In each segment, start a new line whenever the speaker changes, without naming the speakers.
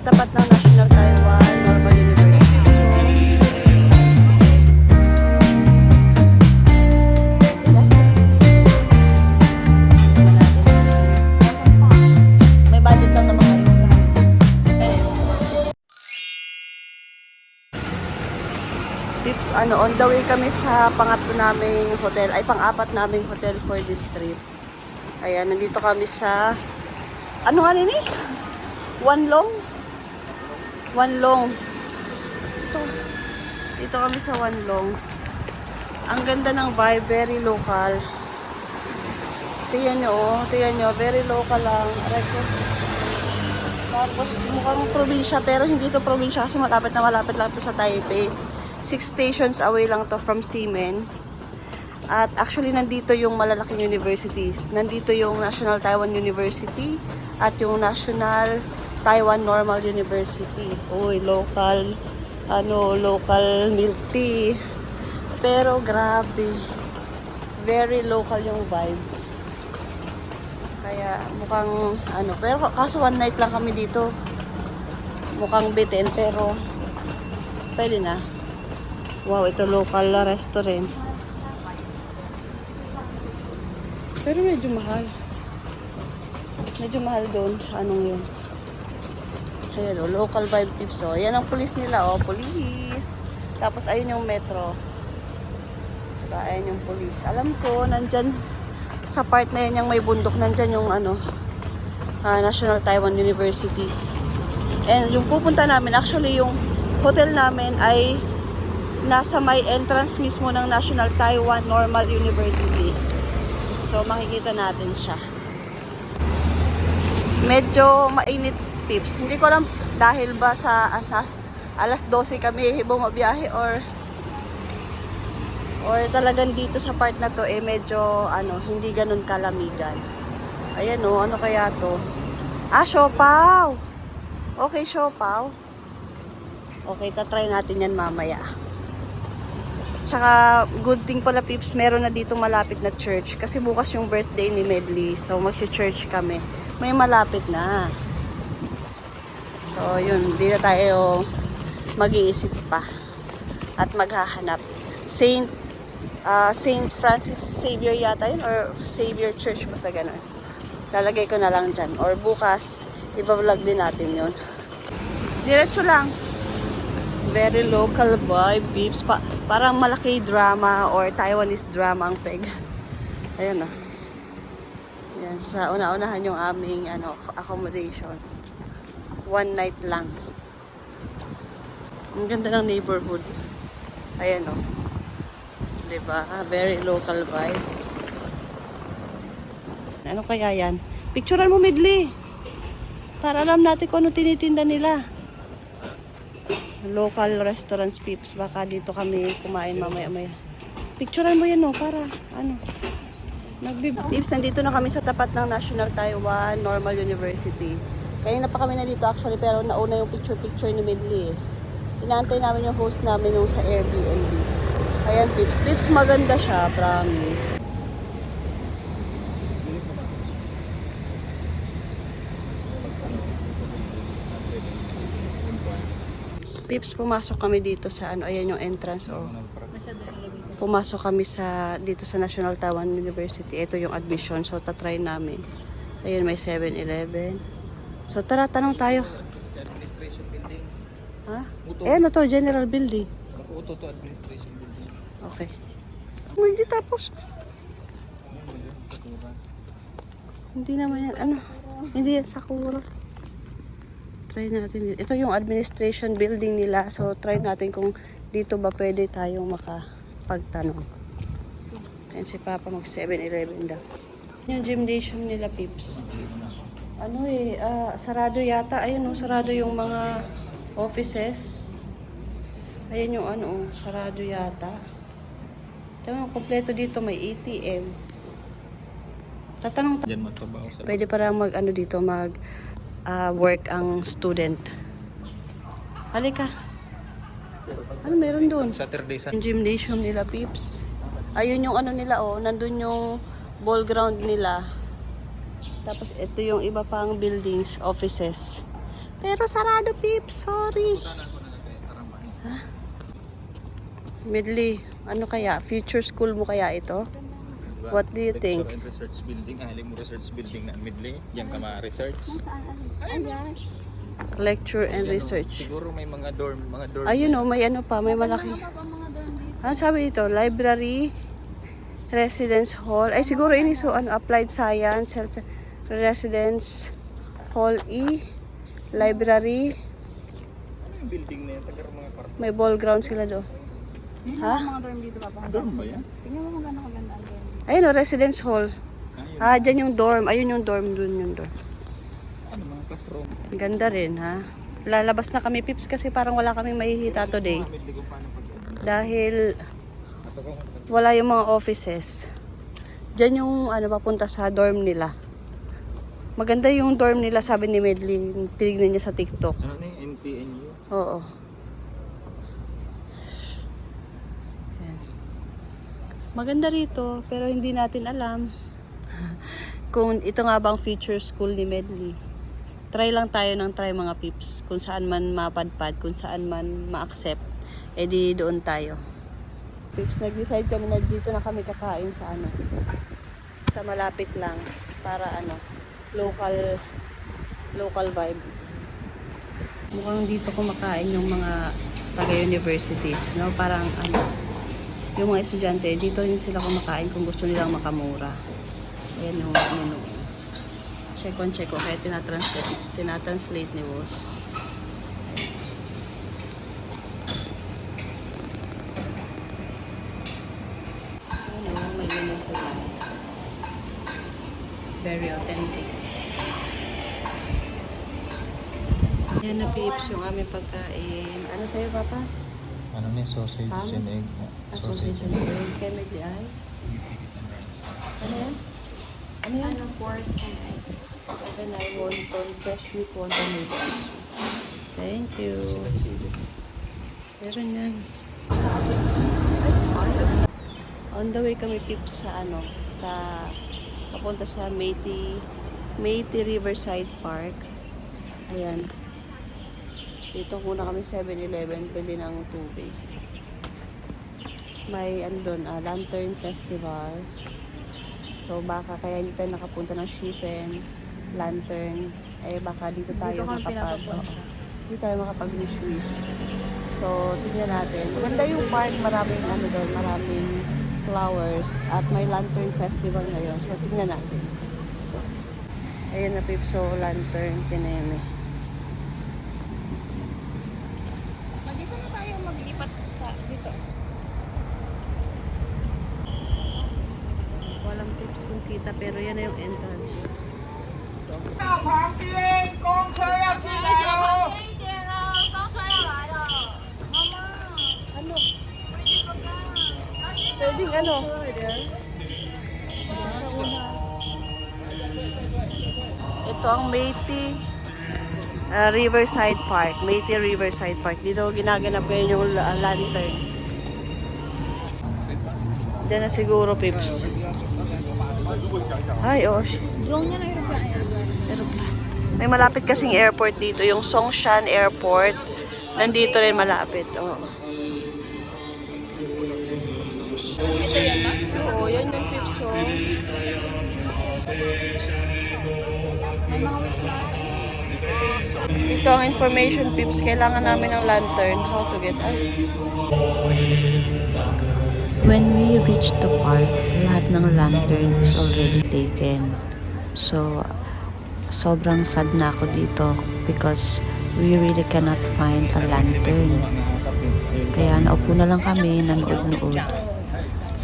Tapat ng National Taiwan Normal University. May budget lang naman kayo. Tips, on the way kami sa pangatlo naming hotel, ay pang-apat naming hotel for this trip. Ayan, nandito kami sa, ano nga nini? Wanlong? Wanlong. Dito kami sa Wanlong. Ang ganda ng vibe, very local. Tingnan nyo, very local lang. Tapos mukhang probinsya, pero hindi to probinsya kasi malapit lang to sa Taipei. 6 stations away lang to from Ximen. At actually nandito yung malalaking universities. Nandito yung National Taiwan University at yung National Taiwan Normal University. Uy, local milk tea. Pero grabe. Very local yung vibe. Kaya mukhang pero kaso one night lang kami dito. Mukhang bitin pero pwede na. Wow, ito local restaurant. Pero medyo mahal. Medyo mahal doon sa anong yun. Ayan local vibe tips. Yan ang police nila, police. Tapos ayun yung metro. Diba, ayun yung police. Alam ko, nandyan sa part na yan yung may bundok, nandyan yung National Taiwan University. And yung pupunta namin, actually yung hotel namin ay nasa may entrance mismo ng National Taiwan Normal University. So makikita natin siya. Medyo mainit, pips. Hindi ko alam dahil ba sa alas 12 kami bumabiyahe or talagang dito sa part na to medyo hindi ganun kalamigan. Ayan ano kaya to? Siopaw. Okay, siopaw. Okay, tatry natin yan mamaya. Tsaka good thing pala pips, meron na dito malapit na church kasi bukas yung birthday ni Medley. So mag-church kami. May malapit na. So yun, di na tayo mag-iisip pa at maghahanap. Saint Francis Xavier yata yun or Xavier Church basta ganun. Lalagay ko na lang dyan or bukas i-vlog din natin yun. Diretso lang. Very local vibe, peeps. Parang malaki drama or Taiwanese drama ang peg. Ayan Yan, sa una-unahan yung aming accommodation. One night lang. Ang ganda ng neighborhood. Ayan diba? Very local vibe. Ano kaya yan? Picturean mo, Midley. Para alam natin kung ano tinitinda nila. Local restaurants, peeps. Baka dito kami kumain mamaya-maya. Picturean mo yan para Peeps, nandito na kami sa tapat ng National Taiwan Normal University. Kanina pa kami na dito actually pero nauna yung picture ni Medley. Inaantay namin yung host namin yung sa Airbnb. Ayan peeps. Peeps, maganda siya, promise. Pips, pumasok kami dito sa ayan yung entrance Pumasok kami dito sa National Taiwan University. Ito yung admission. So tatry namin. Ayun may 7-Eleven. So tara, tanong tayo.
Administration building.
Ha? Ano to? General building.
Uto to administration building.
Okay. Hindi tapos. Hindi naman yan. Hindi yan Sakura. Try natin. Ito yung administration building nila. So, try natin kung dito ba pwede tayong makapagtanong. Ayan si Papa mag 7-Eleven daw. Yung gymnasium nila, peeps. Sarado yata. Ayun sarado yung mga offices. Ayun yung sarado yata. Ito yung kompleto dito. May ATM. Tatanong pwede para dito work ang student. Halika. Ano meron doon?
Saturday,
Yung gymnasium nila, peeps. Ayun yung nila, nandun yung ball ground nila. Tapos ito yung iba pang buildings, offices. Pero sarado, Pips. Sorry. Medley, ano kaya? Future school mo kaya ito? What do you think?
Lecture and research building. Ahali mo research building na Midley. Diyan ka ma-research.
Lecture and
Kasi ano,
research.
Siguro may mga dorm.
Ayun o, may ano pa, may malaki. Ano sabi ito? Library, residence hall. Ay, siguro ini so, ano, applied science, health, residence hall E, library.
Ano yung building na yan? Tagar mga park.
May ball ground sila do. Ha?
Mga dorm dito, Papa.
Dorm ba yan?
Tingnan mo kung gano'ng kaganda ang dorm.
Ayun o, residence hall.
Ayun.
Ah, dyan yung dorm. Ayun yung dorm, dun yung dorm.
Ano mga classroom?
Ganda rin, ha? Lalabas na kami, Pips, kasi parang wala kaming mahihita today.
Midley kung paano pag
Dahil
Ato ko.
wala yung mga offices. Diyan yung ano papunta sa dorm nila. Maganda yung dorm nila, sabi ni Medley. Tinignan niya sa TikTok.
Ano na yung NTNU?
Oo. Ayan. Maganda rito, pero hindi natin alam kung ito nga bang future school ni Medley. Try lang tayo ng try mga Pips. Kung saan man mapadpad, kung saan man ma-accept, edi doon tayo. Pips, nag-decide kami na dito na kami kakain sa ano, sa malapit lang para ano, local vibe. Mukhang dito kumakain yung mga taga-universities, no? Parang ano, yung mga estudyante, dito rin sila kumakain kung gusto nilang makamura. Ayan yung menu. Check ko, kaya tinatranslate ni Boss. May menu sila. Very authentic. Yan na, Pips, yung aming pagkain. Ano sa'yo, Papa?
Ano na yung sausage
Ham?
and egg?
Sausage and egg. Kaya may di ay. Ano yan? Ano yan?
Pork and egg.
7 ay wonton, fresh meat wonton noodles. Thank you. Meron yan. On the way kami, Pips, sa ano, sa papunta sa Métis Riverside Park. Ayan. Dito muna kami 7-Eleven, bili ng tubig. May ano doon, Lantern Festival. So baka kaya hindi tayo nakapunta ng Shifen, Lantern. Eh baka dito tayo
Dito kami pinapapunta.
Dito tayo makapag-wish-wish. So tingnan natin. Maganda yung park, maraming ano doon, maraming flowers at may Lantern Festival ngayon. So tingnan natin. Let's go. Ayun na, Pips, so Lantern Pineme.
Dito na tayo maglipat dito.
Walang tips kung kita, pero yan na yung entrance.
旁边公车要进来哦。
一点了，公车要来了。妈妈，
Ano?
我已经不干了。
Pwedeng ano? Ito ang Métis Riverside Park. Métis Riverside Park. Dito ginaganap yun yung lantern. Diyan na siguro, Pips. Ay, oh.
Drone niya na yung
Aeroplane. May malapit kasing airport dito. Yung Songshan Airport. Nandito rin malapit. Oh.
Ito yan, ma?
Oo, yan yung Pips. Oh. Ito ang information, Pips. Kailangan namin ng lantern. How to get out.
When we reached the park, lahat ng lantern is already taken. So, sobrang sad na ako dito because we really cannot find a lantern. Kaya naupo na lang kami, nanood-nood.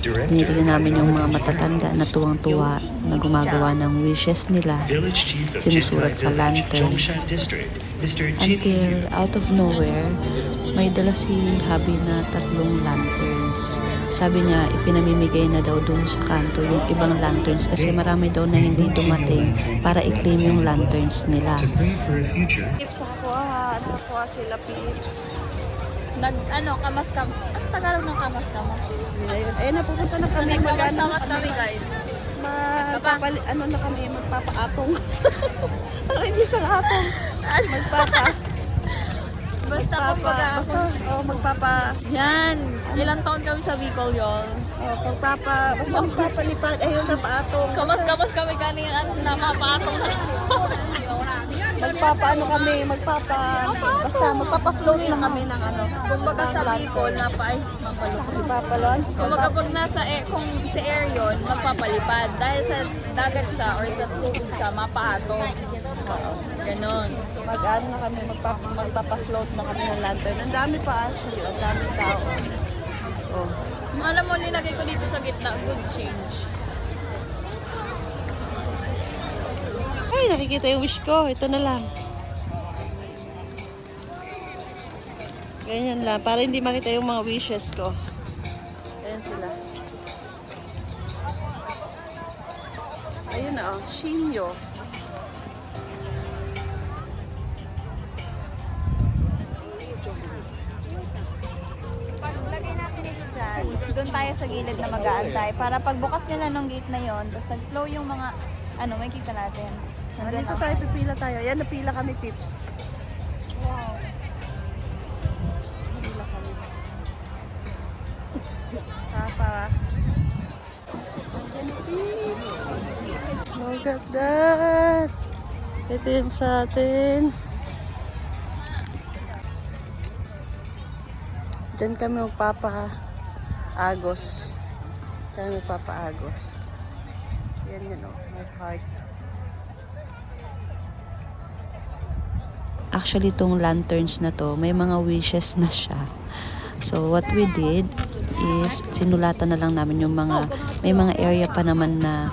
Tinitingnan namin yung mga matatanda na tuwang-tuwa na gumagawa ng wishes nila,
Village Chief of
sinusulat
Jinpai
sa
Village,
lantern.
Zhongshan District, Mr. Jin
Until out of nowhere, may dala si Habi na 3 lanterns. Sabi niya, ipinamimigay na daw doon sa kanto yung ibang lanterns kasi marami daw na hindi dumating para i-claim yung lanterns nila.
to pray for a future.
Pips, nakakuha sila, Pips.
Kamas-kam. Ang Tagalog ng kamas-kam?
Ayun, ayun na, pupunta na kami.
Kamas-kamas kami, guys.
ano na kami, magpapaapong. Parang hindi siyang apong.
Basta kumbaga ako. Yan. Ilang taon kami sa Bicol, y'all.
Basta magpapalipad, ayun na paatong.
Kamas kami kanina na mapatong na.
Basta magpapa-float na kami ng ano.
Kumbaga sa Bicol,
Magpapalon.
Kumbaga pag kung sa air yun, magpapalipad. Dahil sa dagat siya or sa tubig siya, mapatong. Ganon.
Mag-ano na kami, magpapa-float na kami ng lantern. Ang dami pa actually, ang daming tao. Oh.
Alam mo, nilagay ko dito sa gitna, good change.
Ay, nakikita yung wish ko. Ito na lang. Ganyan lang. Para hindi makita yung mga wishes ko. Ayan sila. Ayun na oh. Shinyo.
Lagay natin ito dyan. Doon tayo sa gilid na mag-aantay. Para pagbukas nila ng gate na yon, tapos nag-flow yung mga, may kita natin.
Dito tayo, pipila tayo. Ayan, napila kami, Pips.
Wow.
Napila kami. Papa. Look at that. Ito yun sa atin. Diyan kami magpapa-agos. Diyan magpapa-agos. Yan yun o, my heart.
Actually, itong lanterns na to, may mga wishes na siya. So, what we did is, sinulatan na lang namin yung may mga area pa naman na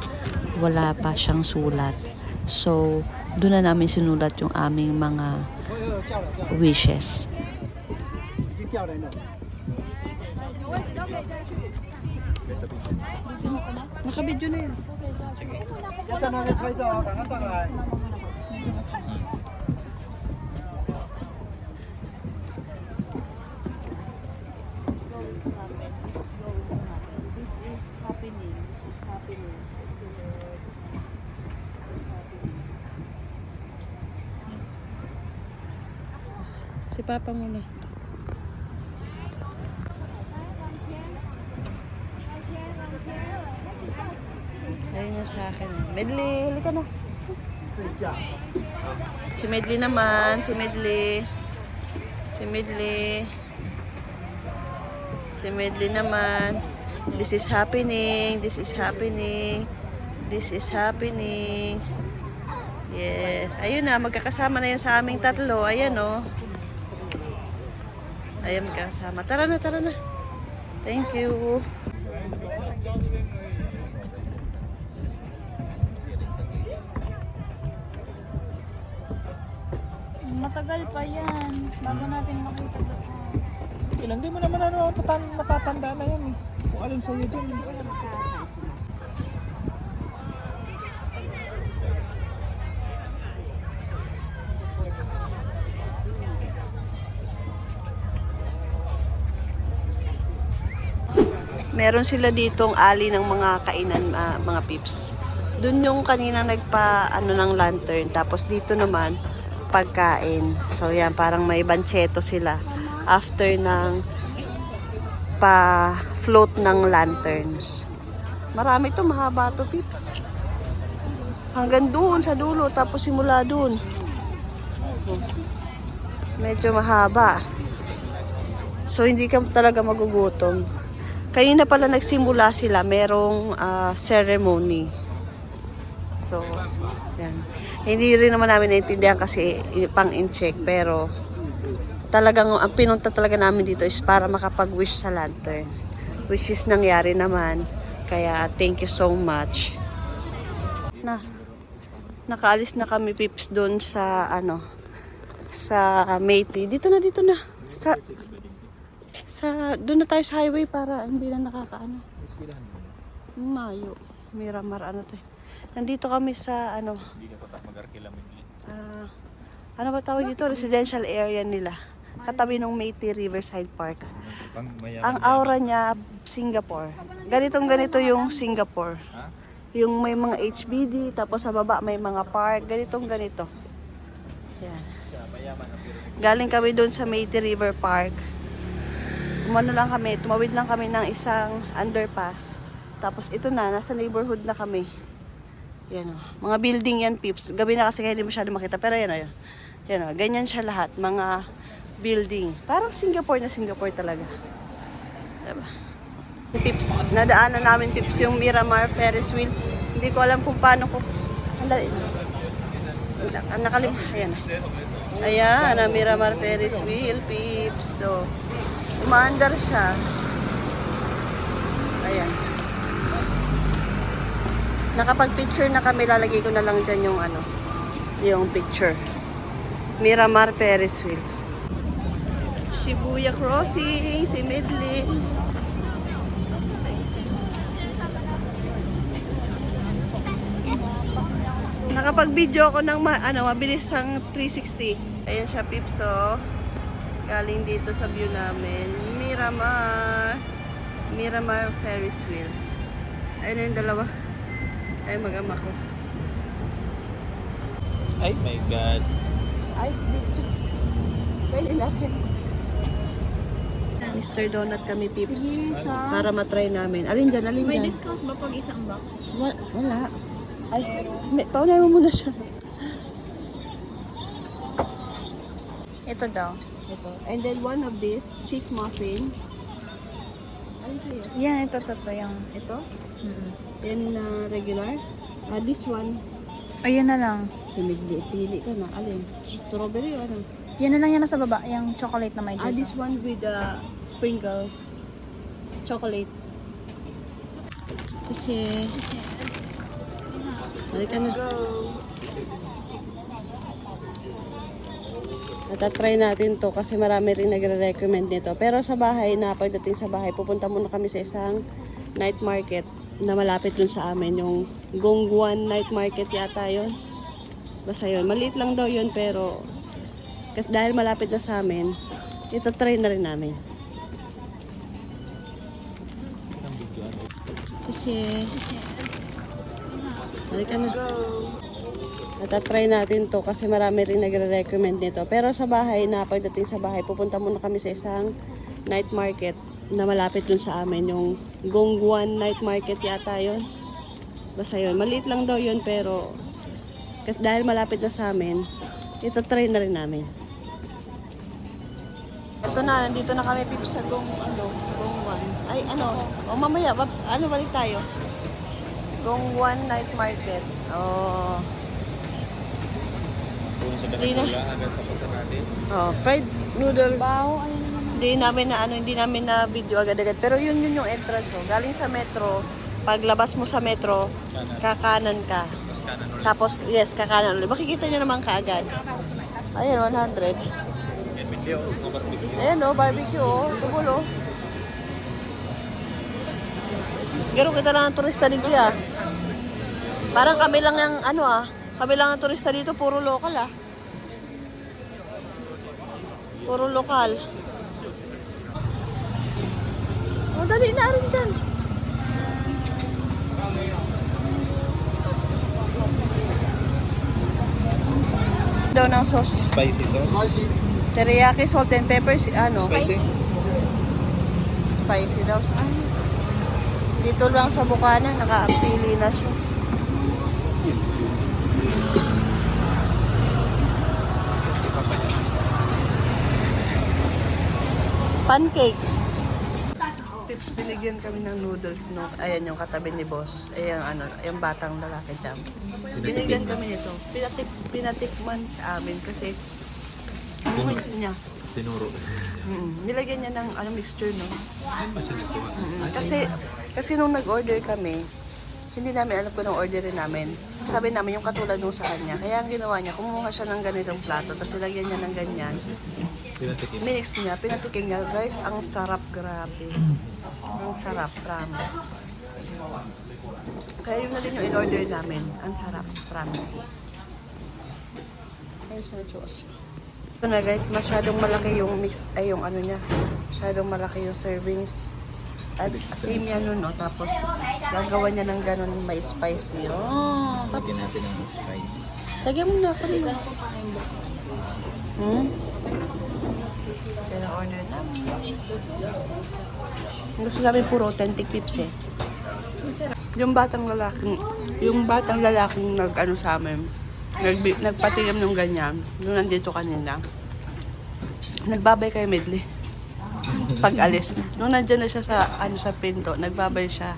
wala pa siyang sulat. So, doon na namin sinulat yung aming mga wishes.
Nakabidyo na yun. This is happening. This is happening. This is happening. Si Papa muna. Ayun yung sa akin. Medley, halika na. Si Medley naman. Si Medley. Si Medley. Si Medley naman. This is happening. This is happening. This is happening. Yes. Ayun na. Magkakasama na yun sa aming tatlo. Ayan o. Ayan magkakasama. Tara na, tara na. Thank you.
Matagal pa yan. Bago natin makita ito.
Ilan, di mo naman matatanda na yan eh. Kung alin sa'yo dyan.
Meron sila ditong ali ng mga kainan, mga pips. Doon yung kanina ng lantern. Tapos dito naman, pagkain. So yan, parang may bancheto sila after ng pa-float ng lanterns. Marami to, mahaba to, pips. Hanggang doon sa dulo, tapos simula doon. Medyo mahaba. So hindi ka talaga magugutom. Kanina pala nagsimula sila, merong ceremony. So, yan. Hindi rin naman namin naintindihan kasi pang-in-check, pero talagang ang pinunta talaga namin dito is para makapag-wish sa lantern. Which is nangyari naman. Kaya thank you so much. Nakaalis na kami, pips, doon sa sa Métis. Dito na. Doon na tayo sa highway para hindi na nakakaano. Mayo. Miramar to. Nandito kami sa
Hindi ka patak mag-arkila Midley.
ano ba tawag dito? Residential area nila. Katabi ng Métis Riverside Park. Ang aura niya, Singapore. Ganito yung Singapore.
Ha?
Yung may mga HBD, tapos sa baba may mga park, ganitong ganito. Yan. Galing kami doon sa Métis River Park. Tumawid lang kami ng isang underpass. Tapos ito na, nasa neighborhood na kami. Yan o. Mga building yan, peeps. Gabi na kasi kaya hindi masyado makita. Pero yan o yun. Yan o. Ganyan siya lahat. Mga building. Parang Singapore na Singapore talaga. Diba? Peeps. Nadaanan namin, peeps, yung Miramar Ferris wheel. Hindi ko alam kung paano ko. Andali. Ayan. Ayan, ang Miramar Ferris wheel, peeps. So, umaandar siya. Ayan. Nakapag-picture na kami, lalagay ko na lang dyan yung yung picture. Miramar Ferris wheel. Shibuya Crossing, si Medlin. Nakapag-video ako ng mabilis ang 360. Ayan siya, peeps. So, galing dito sa view namin. Miramar Ferris wheel. Ayun yung dalawa. Ay, mag-ama ko.
Ay, my God.
Ay, video. Pwede natin. Mr. Donut kami, peeps. Para matry namin. Alin dyan?
May discount ba pag isang box?
Wala. Ay, paunay mo muna siya.
Ito daw.
Ito. And then one of this, cheese muffin. Alin sa'yo?
Yan, ito. Yung...
Ito? Yan na regular. This one.
Ayun na lang.
Sumigli. Pili ka na. Alin? Strawberry o ano?
Yan na lang yan nasa baba. Yung chocolate na may juice.
This one with sprinkles. Chocolate. Sisi. Halika na.
Go!
Natatry natin to kasi marami rin nagre-recommend nito. Pero sa bahay pagdating sa bahay, pupunta muna kami sa isang night market na malapit dun sa amin. Yung Gongguan Night Market yata yun. Basta yun. Maliit lang daw yun pero kasi dahil malapit na sa amin, itatry na rin namin. Sisi. Halika na.
Go!
Natatry natin to kasi marami rin nagre-recommend nito. Pero sa bahay pagdating sa bahay, pupunta muna kami sa isang night market na malapit dun sa amin. Yung Gongguan Night Market yata yun. Basta yun. Maliit lang daw yun pero kasi dahil malapit na sa amin, itatry na rin namin. Ito na, nandito na kami, peeps, sa Gongguan. Ay, mamaya, balik tayo. Gongguan Night Market. Oh.
Kung sa
Hindi na.
Daragola, hanggang sa Pasarate.
Oh, fried noodles.
Bao,
Hindi namin na video agad-agad. Pero yun yung entrance. Oh. Galing sa metro, paglabas mo sa metro, kakanan ka.
Tapos kanan ulit.
Tapos, yes, kakanan ulit. Makikita nyo naman kaagad. Ayan, 100.
And video, mga barbecue.
Ayan, barbecue, tubol, Gano'n kita lang ang turista dito, Parang kami lang ang, kami lang ang turista dito, puro local, Puro lokal. Oh, dali na rin dyan. Daw ng sauce.
Spicy sauce.
Teriyaki, salt and pepper,
Spicy?
Spicy daw. Dito lang sa Bukana, nakapili na siya. Pancake. Pips, binigyan kami ng noodles, no? Ayan yung katabi ni boss. Ayan, yung batang lalaki dyan. Binigyan kami nito. Pinatikman sa amin kasi mix niya.
Tinuro.
Nilagyan niya ng mixture, no? Kasi nung nag-order kami, hindi namin alam kung anong orderin namin. Sabi namin yung katulad nung sa kanya. Kaya ang ginawa niya, kumuha siya ng ganitong plato, tapos nilagyan niya ng ganyan.
Pinatikim.
Minix niya, pinatikim niya. Guys, ang sarap, grabe. Ang sarap, promise. Kaya yun na din yung in-order namin. Ang sarap, promise. Ayos na Diyos. Ito na guys, masyadong malaki yung mix, yung niya. Masyadong malaki yung servings. At same yan nun, no? Tapos, gagawa niya ng ganun, may spicy. Oh.
Lagyan natin ng spice.
Lagyan mo na ako rin. Pero order namin. Gusto namin puro authentic tips eh. Yung batang lalaking nag-ano sa amin, nagpatingin ng ganyan, nung nandito kanina, nagbabay kay Medley. Pag alis. Nung nandyan na siya sa, sa pinto, nagbabay siya.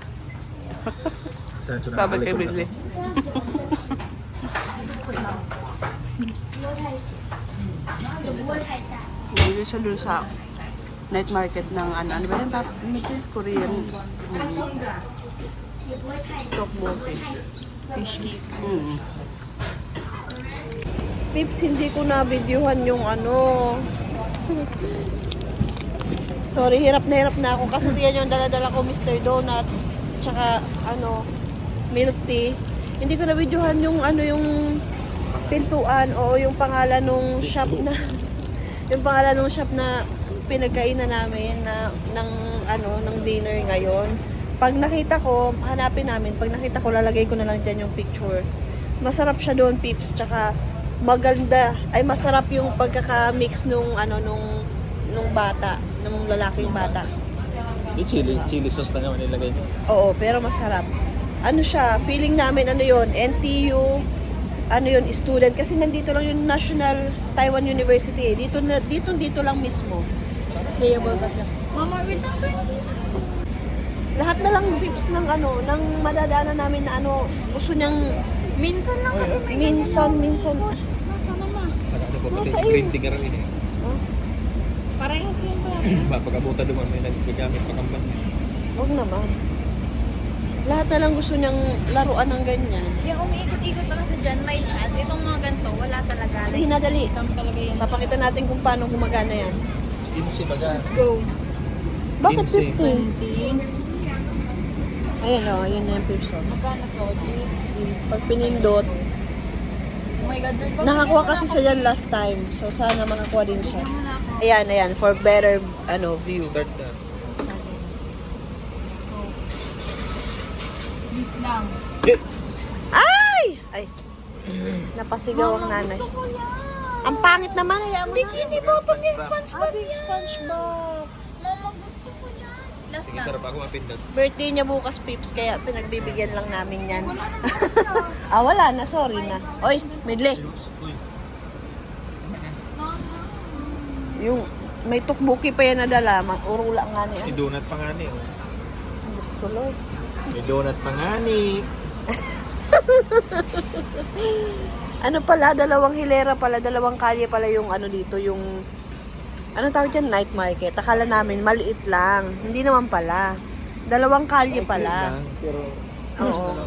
Babay kay Medley. Bili siya dun sa night market ng ano ba yan? Korean. Tteokbokki. Fish cake. Pips, hindi ko na videohan yung ano. Sorry, hirap na ako kasi yan yung dala-dala ko, Mr. Donut. Tsaka milk tea. Hindi ko na videohan yung yung pintuan o yung pangalan ng shop na yung pangalan ng shop na pinagkainan namin ng dinner ngayon. Pag nakita ko, hanapin namin. Pag nakita ko, lalagay ko na lang dyan yung picture. Masarap siya doon, Pips. Tsaka maganda. Ay, masarap yung pagkaka-mix nung bata, nung lalaking bata.
Yung chili sauce na naman nilagay niyo.
Oo, pero masarap. Ano siya, feeling namin NTU, student. Kasi nandito lang yung National Taiwan University eh. Dito lang mismo.
Stayable kasi. Mama, wait lang.
Lahat na lang tips ng ng madadaanan namin na gusto niyang
Minsan lang kasi may
minsan.
Nasa naman.
Saka ano po,
Nasa
pati
iyo.
printing ka rin eh.
Parehas yan pa.
Pagkabuta duman may naggagamit pa kampan.
Huwag naman. Lahat na lang gusto niyang laruan ng ganyan.
Yung umiikot-ikot na kasi dyan, may chance. Itong mga ganito, wala talaga.
Sige na, dali.
Scam talaga yan.
Papakita natin kung paano gumagana yan.
Insi baga.
Go.
Bakit
15?
50? Ayan ayan na yung pips.
Magkano to? Please.
Pag pinindot,
Oh my God.
nakakuha kasi siya yan last time. So, sana makakuha din siya. Ayan, for better view.
Start na.
Please lang.
Ay! Napasigaw ang nanay.
Gusto ko yan.
Ang pangit naman, hayaan mo na.
Bikini bottom din SpongeBob
Big
yan.
SpongeBob.
Mama, gusto ko yan. Last
Sige,
na.
sarap ako mapindot.
Birthday niya bukas, Pips, kaya pinagbibigyan lang namin yan.
Wala na.
Wala na, sorry na. Oy, Medley.
Uy,
Yung may tukbuki pa yan na dala, urula nga niya.
may donut pa nga ni. Oh.
Diyos ko, Lord.
May donut pa nga ni.
Ano pala, dalawang hilera pala, dalawang kalye pala yung dito, yung tawag dyan, night market. Akala namin, maliit lang. Hindi naman pala. Dalawang kalye pala.
Pero,
Oo.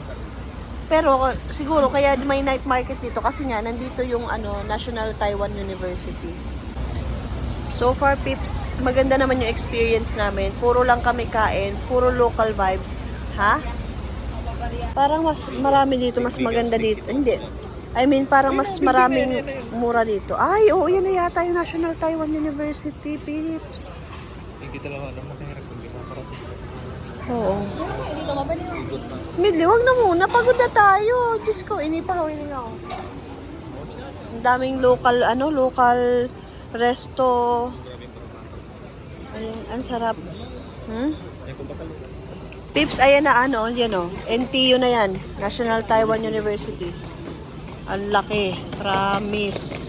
Pero siguro kaya may night market dito kasi nga nandito yung National Taiwan University. So far, Pips, maganda naman yung experience namin. Puro lang kami kain, puro local vibes. Ha? Parang mas marami dito, mas maganda dito. Hindi. I mean, parang mas maraming mura dito. Ay, oo, yan na yata yung National Taiwan University, Pips.
hindi talaga alam na mahirap kung di makarating.
Oo.
Dito ka, pwede mo.
Midli, wag na muna. Pagod na tayo. Diyos ko, inipahawiling ako. Ang daming local resto. Ayun, ang sarap.
Ay, kung bakal.
Pips, ayan na yan NTU na yan. National Taiwan University. Ang laki. Promise.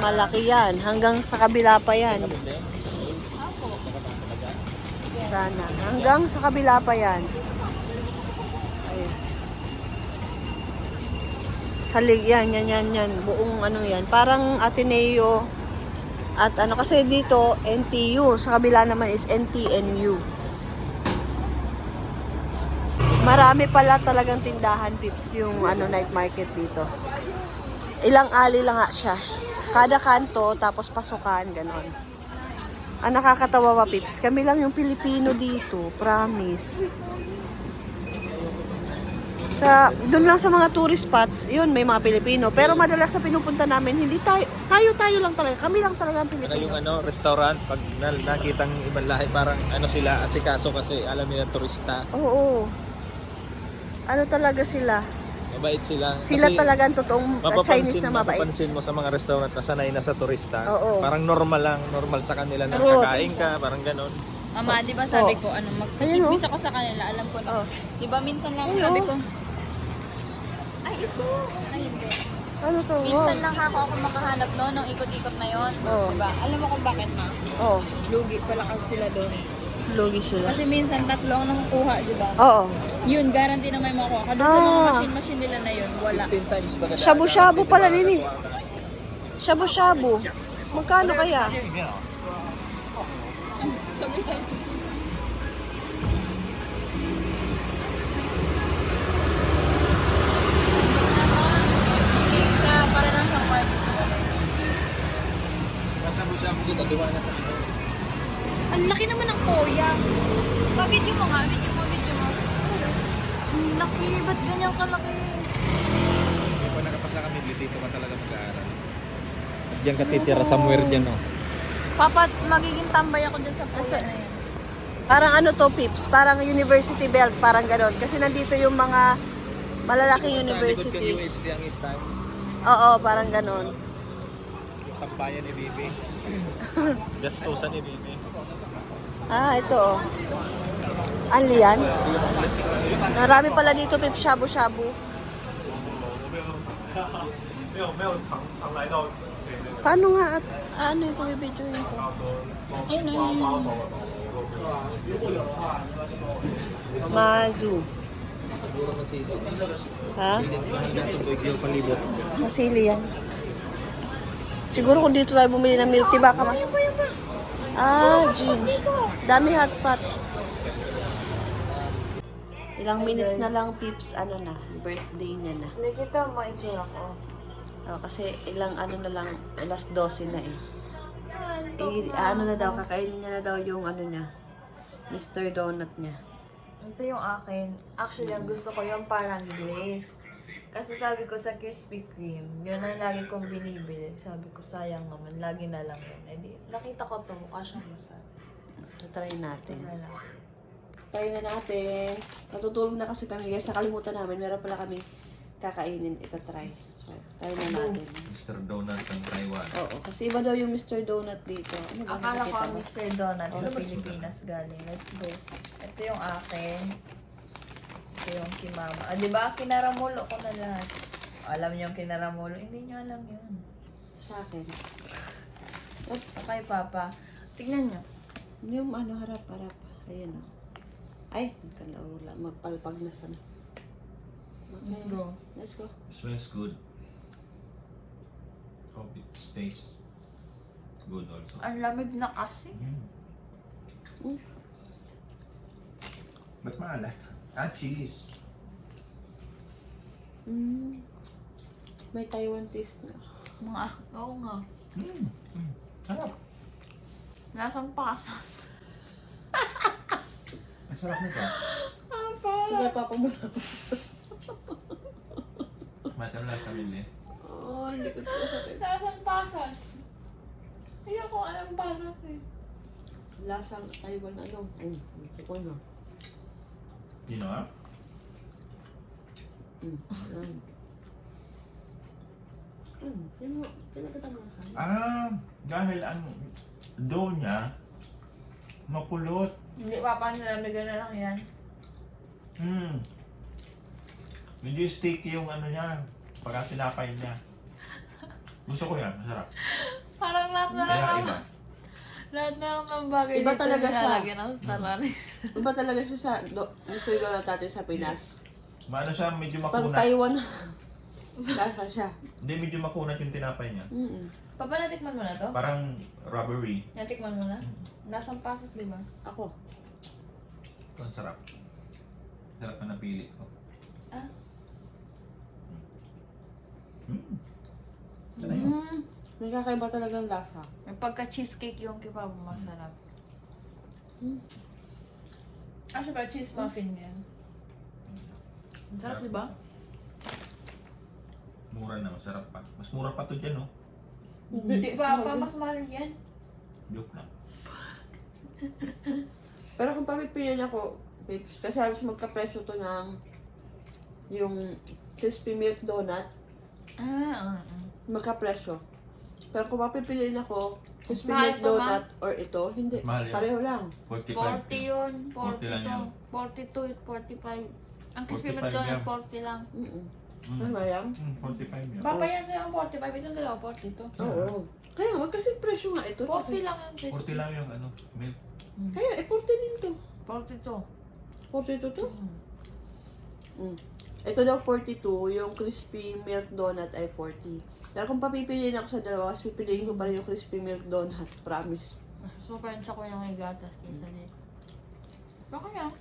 Malaki yan. Hanggang sa kabila pa yan. Sana. Hanggang sa kabila pa yan. Ayun. Salig yan. Buong yan. Parang Ateneo. At kasi dito, NTU. Sa kabila naman is NTNU. Marami pala talagang tindahan, Pips, yung night market dito. Ilang ali lang nga siya. Kada kanto, tapos pasukan, ganon. Ang nakakatawa pa, Pips, kami lang yung Pilipino dito, promise. Doon lang sa mga tourist spots, yun, may mga Pilipino. Pero madalas sa pinupunta namin, hindi tayo lang talaga. Kami lang talaga ang
Ano yung
Pilipino.
restaurant, pag nakitang ibang lahi, parang sila, asikaso kasi alam nila turista.
Oo. Ano talaga sila?
Mabait sila.
Sila
Kasi
talaga ang totoong Chinese na mabait.
mapapansin mo sa mga restaurant na sanay na sa turista.
Oo.
Parang normal sa kanila na
True.
kakain ka, parang ganon.
Mama, di ba sabi ko, magchichismis ako sa kanila, alam ko na.
Oh.
Di ba minsan lang
Ayun,
sabi
oh.
ko, ay ito, ay hindi.
Ano to?
Minsan lang ako makahanap doon nung ikot-ikot na yon.
Oh.
Diba? Alam mo kung bakit na?
Oo.
Lugi pala kasi sila doon.
Logi sila.
Kasi minsan 3 ang nakukuha, di ba?
Oo.
Yun, guarantee na may makuha ka. Doon sa mga
Ah.
machine nila na yun, wala.
10 times ba
Shabu-shabu pala nini. Shabu-shabu. Magkano kaya?
Sabi sa'yo. Para lang sa kwarto.
Masabu-sabu kita, duwa na sa ito.
Ang laki naman ng kuya. Video mo nga, video mo. Ang laki, ba't ganyan kalaki?
Kapag nakapasa kami, dito ka talaga mag-aaral. At diyan ka titira, somewhere dyan, no?
Papa, magiging tambay ako dyan sa kuya na yan.
Parang ano to, Pips? Parang university belt, parang ganon. Kasi nandito yung mga malalaking
Sa likod
university.
kang USD ang stand.
Oo, parang ganon.
Yung tambayan ni Bibi. Gastusan ni Bibi.
Ah, ito oh. Anli yan? Marami pala dito, Pips, shabu-shabu. Paano nga at ano ito bibidyo ko?
Ayun.
Mazu.
Siguro sa sili.
Ha?
Mahal na ito, Tuigyo palibot.
Sa sili yan. Siguro kung dito tayo bumili ng milk tea, baka mas... Ah, gin. Dami hot pot. Ilang minutes na lang, Pips, ano na, birthday niya na.
Nakita mo itsura ko.
Oh, kasi ilang ano na lang, alas 12 na eh. Ano na daw, kakainin niya na daw yung ano niya, Mr. Donut niya.
Ito yung akin. Actually, ang gusto ko yung parang glaze. Kasi sabi ko sa Krispy Kreme, yun ang lagi kong binibili. Sabi ko, sayang naman, lagi na lang yun. Eh, di, nakita ko to, mukha siyang masarap.
Try natin.
Ito na lang.
Try na natin. Natutulog na kasi kami guys, nakalimutan namin, meron pala kami kakainin, itatry. So, try na natin.
Mr. Donut ng Taiwan.
Oo, kasi iba daw yung Mr. Donut dito. Ano ba?
Akala ko
Nakita
ang
ba?
Mr. Donut sa Pilipinas galing. Let's go. Ito yung akin. Ito yung kimama. Ah, di ba? Kinaramulo ko na lahat. Alam niyo yung kinaramulo? Hindi niyo alam yun.
Sa akin.
Okay, Papa. Tignan niyo.
Yung ano, harap-harap. Ayan o. Ay, magkalaula. Magpalpag na sana. Okay.
Let's go.
Let's go.
Smells good. Hope it tastes good also.
Ang lamig na kasi.
Ba't maalat? Cheese.
May Taiwan taste na.
Oo nga.
Sarap.
Lasang pasas.
Ang sarap nito.
Sige, papa mo na.
Matam lang sa mili.
Oh, hindi ko po sakit.
Lasang pasas. Hindi ko alam pasas eh.
Lasang Taiwan ano. Hindi ko na.
You know?
Pinagkata mo na.
Dahil ang dough niya mapulot.
Hindi, Papa, nalamigan na lang yan.
Medyo sticky yung ano niya. Pagka tinapay niya. Gusto ko yan, masarap.
Parang lahat na
Kaya
lang
iba.
lahat na lang ng bagay
Iba
dito
talaga siya.
nilalagyan ng staranis.
Iba talaga siya sa Mr. Donut natin sa Pinas.
Maano siya, medyo
Pag
makunat.
Taiwan, lasa siya.
Hindi, medyo makunat yung tinapay niya.
Papa, natikman mo na to?
Parang rubbery.
Natikman mo na? Lasang pasas, di ba?
Ako.
Ito ang sarap. Sarap na napili ko.
Ah?
Sana yun.
May kakaiba talagang lasa.
May pagka-cheesecake yung kipab, masarap. Actually ba, cheese muffin yan? Ang sarap, di ba?
Mura na, masarap pa. Mas mura pa to dyan, no?
Di ba pa mas mahal yan?
Joke lang.
Pero kung papipiliin ako, babes, kasi halos magka-presyo to ng yung crispy milk donut, magka-presyo. Pero kung papipiliin ako, crispy
Mahal
milk
to,
donut or ito, hindi.
Mahal yan.
Pareho lang.
45.
40 yun,
40 lang yan.
42, 45. Ang crispy
45
McDonald's,
yan.
40 lang.
Ano ba yan?
45 yan.
Papayan sa'yo ang 45, itong dalawa 42.
Oo. Kaya nga, kasi presyo nga ito.
40 lang ang crispy.
40 lang yung ano, milk.
Kaya, 40 din to.
42.
42 to? Ito daw 42, yung crispy milk donut ay 40. Pero kung papipiliin ako sa dalawa, mas pipiliin ko pa rin yung crispy milk donut. Promise.
Super siya ko yung may gatas kaysa dito. Baka yan.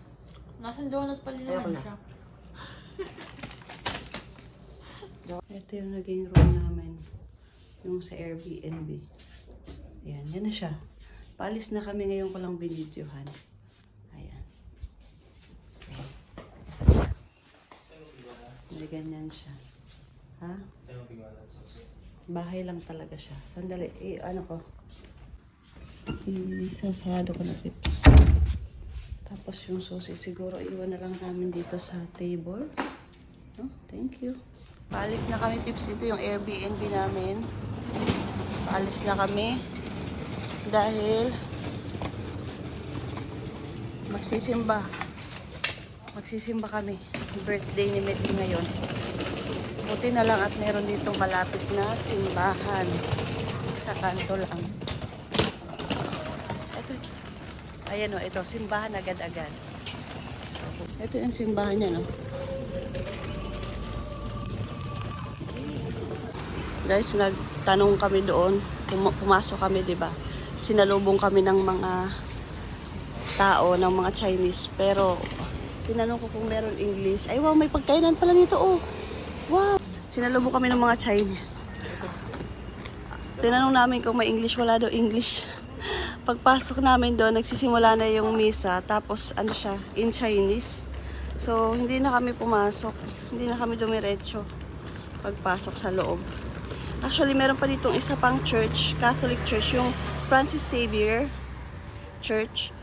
Nasa donut pa din
Ayoko
naman
na.
siya.
Ito yung naging room namin. Yung sa Airbnb. Ayan, yan na siya. Paalis na kami ngayon ko lang binidyohan. Ayan. So, ito siya. May ganyan siya. Ha? Bahay lang talaga siya. Sandali, ano ko? Isasado ko na pips. Tapos yung susi siguro iwan na lang namin dito sa table. Oh, thank you. Paalis na kami pips. Ito yung Airbnb namin. Paalis na kami. Dahil magsisimba. Magsisimba kami. Birthday ni Medley ngayon. Buti na lang at meron ditong malapit na simbahan. Sa kanto lang. Ito. Ayan o, ito. Simbahan agad-agad. Ito yung simbahan niya, no? Guys, nagtanong kami doon. Pumasok kami, di ba? Sinalubong kami ng mga tao, ng mga Chinese. Pero, tinanong ko kung meron English. Ay, wow, may pagkainan pala nito, oh. Wow! Sinalubong kami ng mga Chinese. Tinanong namin kung may English. Wala daw English. Pagpasok namin doon, nagsisimula na yung misa. Tapos, ano siya, in Chinese. So, hindi na kami pumasok. Hindi na kami dumiretso pagpasok sa loob. Actually, meron pa ditong isa pang church, Catholic Church, yung Francis Xavier Church.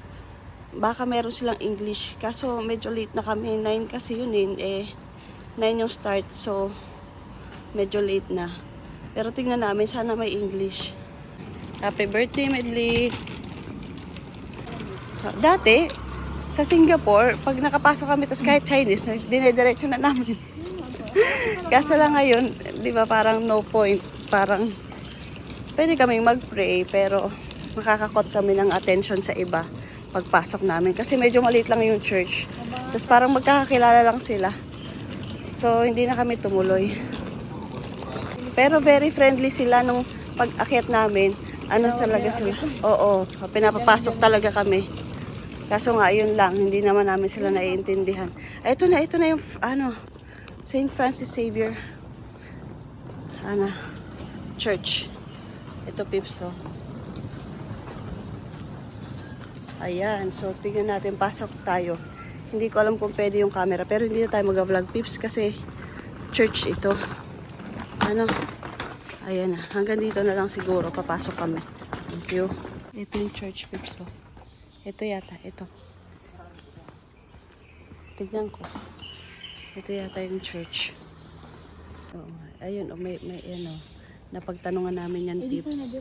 Baka meron silang English. Kaso medyo late na kami. 9 kasi yun eh. 9 yung start. So, medyo late na. Pero tingnan namin, sana may English. Happy birthday, Medley! Dati, sa Singapore, pag nakapasok kami, tas kahit Chinese, dinediretso na namin. Kaso lang ngayon, di ba parang no point. Parang pwede kaming mag-pray pero makakakot kami ng attention sa iba pagpasok namin. Kasi medyo maliit lang yung church. Tapos parang magkakakilala lang sila. So hindi na kami tumuloy. Pero very friendly sila nung pag-akyat namin. Ano talaga sila? Oo, pinapapasok talaga kami. Kaso nga, yun lang. Hindi naman namin sila naiintindihan. Ito na yung St. Francis Xavier Church. Ito, Pipso. Ayan. So, tingnan natin. Pasok tayo. Hindi ko alam kung pwede yung camera. Pero hindi na tayo mag-vlog, Pips. Kasi church ito. Ayan na. Hanggang dito na lang siguro. Papasok kami. Thank you. Ito yung church, Pipso. Ito yata. Ito. Tignan ko. Ito yata yung church. Oh, ayun, may napagtanungan namin yan, Pips.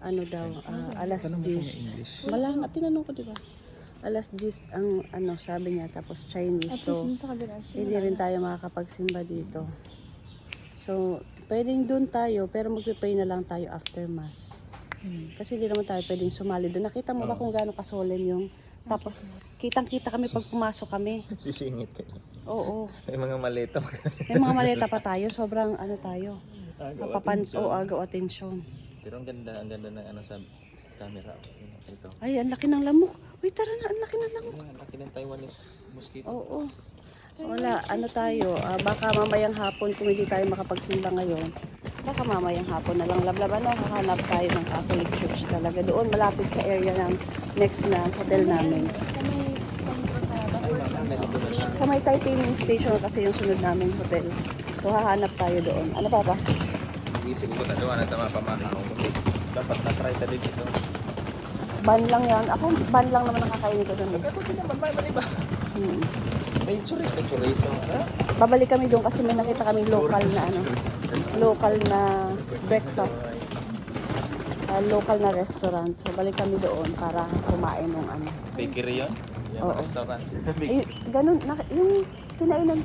Ano daw, alas 10. Wala nga, tinanong ko, di ba? Alas 10 ang sabi niya, tapos Chinese. So, hindi rin tayo makakapagsimba dito. So, pwedeng doon tayo, pero magpipray na lang tayo after mass. Kasi hindi naman tayo pwedeng sumali doon. Nakita mo ba kung gaano kasolemn yung tapos, kitang-kita kami pag pumasok kami.
Sisingit ka.
Oo.
May mga maleta.
May mga maleta pa tayo. Sobrang tayo. Agaw atensyon.
Pero ang ganda ng sa camera. Ito.
Ay, ang laki ng lamok. Uy, tara na, ang laki ng lamok.
Ang laki ng Taiwanese mosquito.
Oo. Wala, tayo. Baka mamayang hapon kung hindi tayo makapagsimba ngayon. Baka mamayang hapon na lang lablaban na hahanap tayo ng Catholic Church talaga. Doon malapit sa area ng next na hotel namin. Sa Sa may Taipei Main Station kasi yung sunod naming hotel. So hahanap tayo doon. Ano pa?
Isip ko na doon na tama pamakaw. Dapat na-try sa dito.
Ban lang yan. Ako, ban lang naman nakakain ko doon.
Ako din naman, may mali ba? May chorizo.
Babalik kami doon kasi may nakita kaming local na local na breakfast. Local na restaurant. So balik kami doon para kumain ng
Bakery yun? Yung
Oo.
restaurant.
Ganun, yung kinainan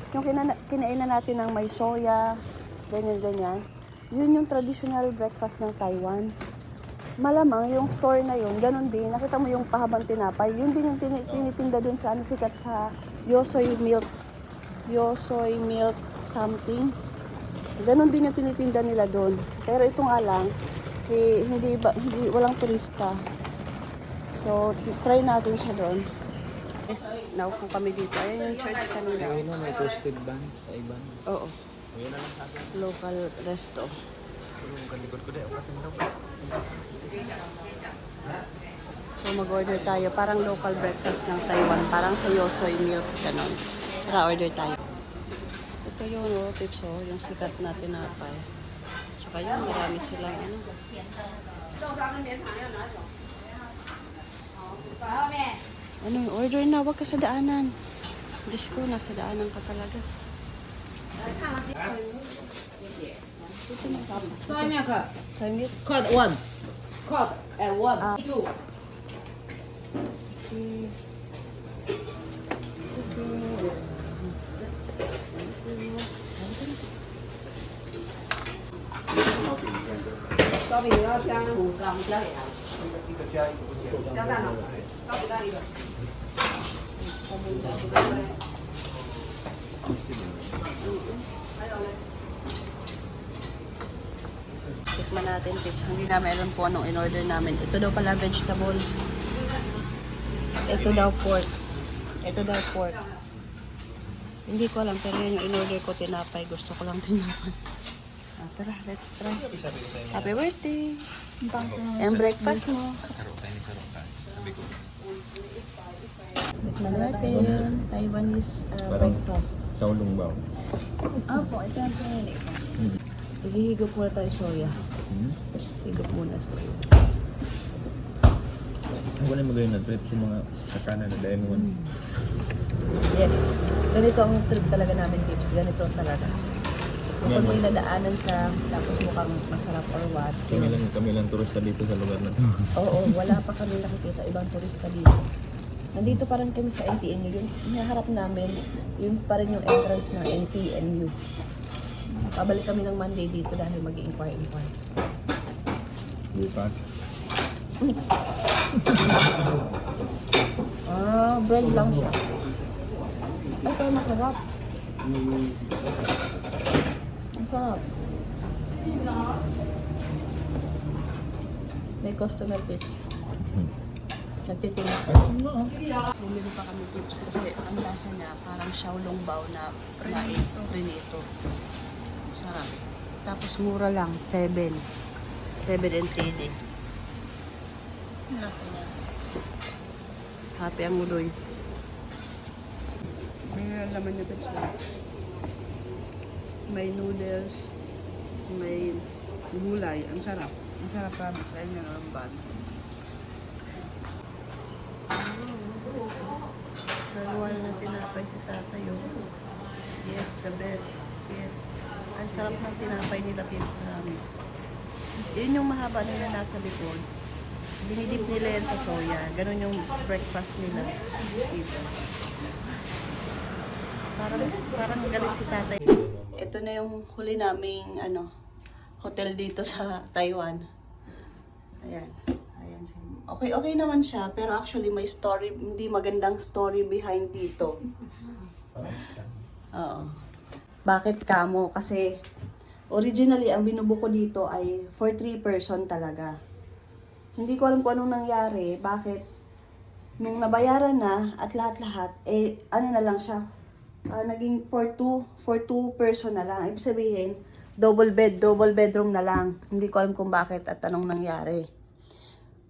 yung kinainan natin ng may soya, ganyan. Yun yung traditional breakfast ng Taiwan. Malamang yung store na yun, ganun din. Nakita mo yung pahabang tinapay, yun din yung tinitinda dun sa sikat sa Yosoy milk something. Ganun din yung tinitinda nila dun. Pero ito nga lang, hindi walang turista. So, try natin siya doon. Yes, naupo kami dito. Ayan yung church kanina.
Ayun may toasted buns sa iban.
Oo.
Ayun na lang sa akin.
Local resto.
Yung kalikod ko dahil.
So, mag-order tayo. Parang local breakfast ng Taiwan. Parang sa Yosoy milk. Ganon. Tara, order tayo. Ito yung pips, yung sikat na tinapay. Tsaka yun, marami silang Ano yung order na? Huwag ka sa daanan. Diyos ko, nasa daanan ka talaga.
soy milk,
Soy milk.
cut one, cut and one, two. Có bị đó trang thủ cầm chơi à? Cho ta nào? Có bị đó đi rồi.
Tikman natin, tips. Hindi namin alam kung anong in-order namin. Ito daw pala vegetable. Ito daw pork. Ito daw pork. Hindi ko alam, pero yun yung in-order ko, tinapay. Gusto ko lang tinapay. Tara, let's try. Happy birthday! Ang breakfast mo.
Sabi ko.
Tikman natin. Taiwanese breakfast.
Shaolong bao.
Opo, ito yung pinili ko. Higop muna tayo soya. Higop muna soya.
Wala mo gawin na trip sa mga sakana na dahil mo.
Yes. Ganito ang trip talaga namin, tips. Ganito talaga. Kung may nadaanan ka, tapos mukhang masarap or what.
Kami lang turista dito sa lugar na to.
Oo, wala pa kami nakikita ibang turista dito. Nandito pa rin kami sa NTNU. Yung hinaharap namin, yun pa rin yung entrance ng NTNU. Pabalik kami ng Monday dito dahil mag-i-inquire.
Lipat.
Bread lang siya. Ito, masarap. Masarap. May customer tips. Nagtitingin. Bumili pa kami tips kasi ang lasa niya parang xiaolong bao na prinito. Sarap. Tapos mura lang, 7. 7 NTD.
Ang lasa niya.
Happy ang muloy. May laman niya tips lang. May noodles, may gulay. Ang sarap. Ang sarap kami sa inyo ng bad. Dalawa na tinapay si tatay. Yes, the best. Yes. Ang sarap ng tinapay nila, Pips Promise. Yun yung mahaba nila nasa likod. Dinidip nila yan sa soya. Ganon yung breakfast nila dito. Parang galit si tatay. Ito na yung huli naming hotel dito sa Taiwan. Ayan. Ayan. Okay naman siya, pero actually may story, hindi magandang story behind dito. Oo. Bakit kamo? Kasi originally ang binubuko dito ay for 3 person talaga. Hindi ko alam kung anong nangyari, bakit nung nabayaran na at lahat-lahat, na lang siya, naging for two person na lang. Ibig sabihin, double bedroom na lang. Hindi ko alam kung bakit at anong nangyari.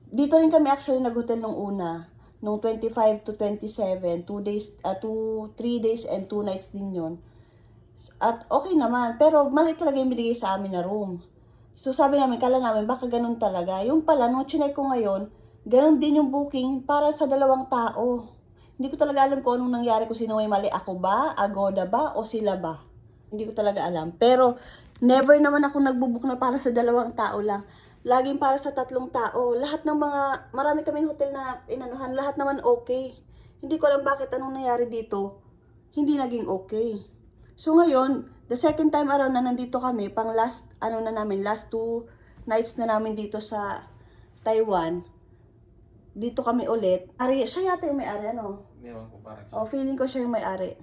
Dito rin kami actually nag-hotel nung una. nung 25 to 27, 3 days and 2 nights din yon. At okay naman, pero mali talaga yung binigay sa amin na room. So sabi namin, kala namin baka ganun talaga. Yung pala, nung chinek ko ngayon, ganun din yung booking para sa 2 tao. Hindi ko talaga alam kung anong nangyari, kung sino may mali. Ako ba, Agoda ba, o sila ba? Hindi ko talaga alam. Pero never naman ako nagbubook na para sa 2 tao lang. Laging para sa 3 tao. Lahat ng mga, marami kaming hotel na inanuhan, lahat naman okay. Hindi ko alam bakit anong nangyari dito. Hindi naging okay. So ngayon, the second time around na nandito kami, pang last 2 nights na namin dito sa Taiwan, dito kami ulit. Siya yata yung may-ari, ano?
Ewan ko parang
O, feeling ko siya yung may-ari.